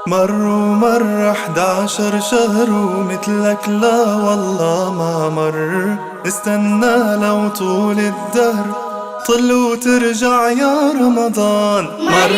مر 11 شهر ومثلك لا والله ما مر. استنى لو طول الدهر طل وترجع يا رمضان. مر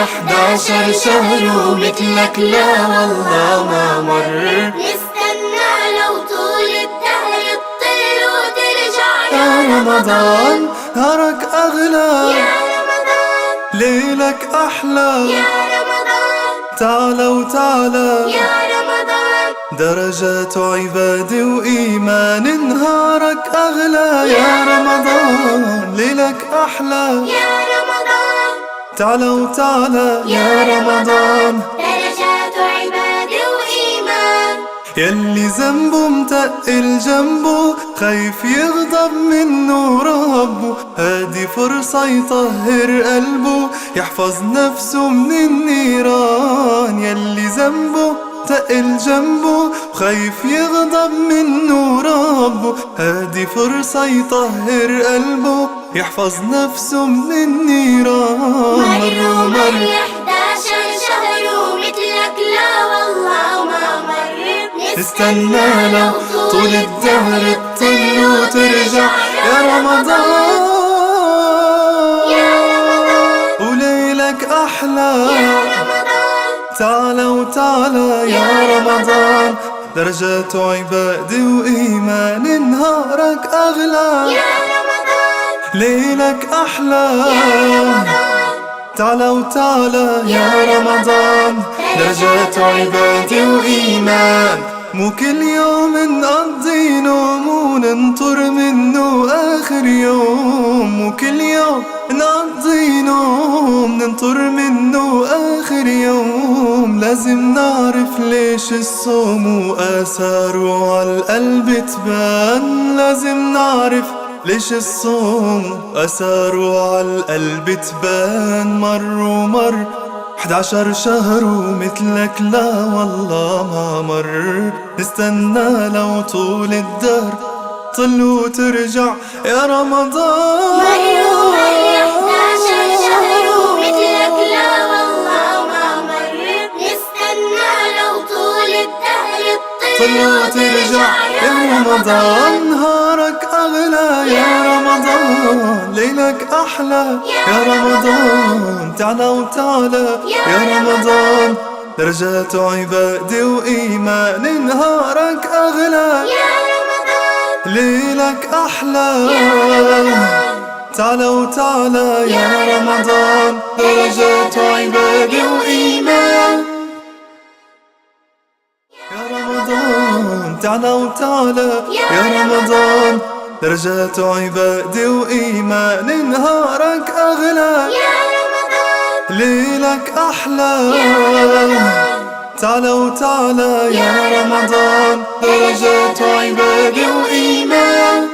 11 شهر ومثلك لا والله ما مر. نستنى لو طول الدهر تطل وترجع يا رمضان. نهارك أغلى يا رمضان، ليلك أحلى يا رمضان، تعالى وتعالى يا رمضان، درجات عبادة وإيمان. نهارك أغلى يا رمضان، ليلك أحلى يا رمضان، تعالى وتعالى يا رمضان، درجات عبادة وإيمان. يلي ذنبه متقل جنبه خايف يغضب منه ربه، هادي فرصة يطهر قلبه يحفظ نفسه من النيران. يلي ذنبه تقل جنبه خايف يغضب منه ربه، هادي فرصة يطهر قلبه يحفظ نفسه من النيران. مر 11 شهر ومثلك لا والله ما مر. استنى لو طول الدهر تطل وترجع يا رمضان. يا رمضان، وليلك أحلى يا رمضان، تعالى وتعالى يا رمضان، درجات عبادة وإيمان. نهارك أغلى يا رمضان، ليلك أحلى يا رمضان، تعالى وتعالى يا رمضان، درجات عبادة وإيمان. مو كل يوم نقضي نوم وننطر منه آخر يوم. مو كل يوم نقضي نوم ننطر منه آخر يوم. لازم نعرف ليش الصوم وآثاره عالقلب تبان. لازم نعرف ليش الصوم أثاره عالقلب تبان. مر 11 شهر ومثلك لا والله ما مر. نستنى لو طول الدهر طل وترجع يا رمضان. مر 11 شهر ومثلك لا والله ما مر. نستنى لو طول الدهر طل وترجع يا رمضان. نهارك أغلى يا رمضان، ليلك أحلى يا رمضان، تعالى وتعالى يا رمضان، درجات عبادة وإيمان. نهارك أغلى يا رمضان، ليلك أحلى تعالى وتعالى يا رمضان، درجات عبادة وإيمان. يا رمضان تعالى وتعالى يا رمضان، درجات عبادة وإيمان. نهارك أغلى يا رمضان، ليلك أحلى تعالى وتعالى يا يا رمضان، درجات عبادة وإيمان.